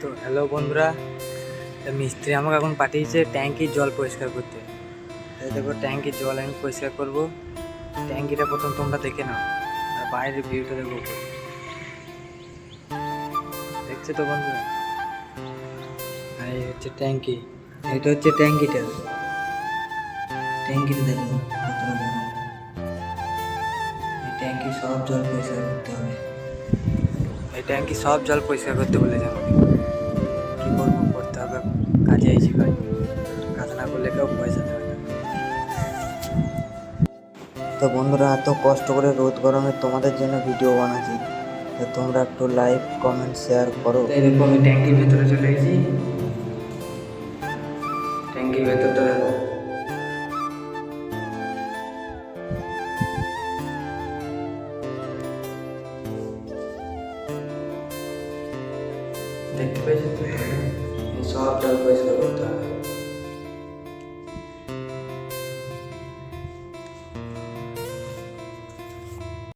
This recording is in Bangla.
তো হ্যালো বন্ধুরা, মিস্ত্রি আমাকে এখন পাঠিয়েছে ট্যাঙ্কির জল পরিষ্কার করতে। তাই দেখো ট্যাঙ্কির জল আমি পরিষ্কার করবো। ট্যাঙ্কিটা প্রথম তোমরা দেখে নাও, আর বাইরের ভিউটা দেখো উপরে। দেখছো তো বন্ধুরা? আর এই হচ্ছে ট্যাঙ্কি, এটা হচ্ছে ট্যাঙ্কিটা। ট্যাঙ্কিটা দেখো কতটা বড়। এই ট্যাঙ্কি সব জল পরিষ্কার করতে হবে। এই ট্যাঙ্কি সব জল পরিষ্কার করতে বলেছে আমাকে। কী করবো, করতে হবে, কাজে আইছি ভাই। কাজ না করলে কেউ পয়সা দেবে না। তো বন্ধুরা, এত কষ্ট করে রোদ গরমে তোমাদের জন্য ভিডিও বানাচ্ছি, তো তোমরা একটু লাইক কমেন্ট শেয়ার করো। এরকম আমি ট্যাঙ্কির ভেতরে চলে এসেছি। ট্যাঙ্কির ভেতরটা দেখো। দেখতে পেয়েছো তো? এই সব জল পরিষ্কার করতে হবে।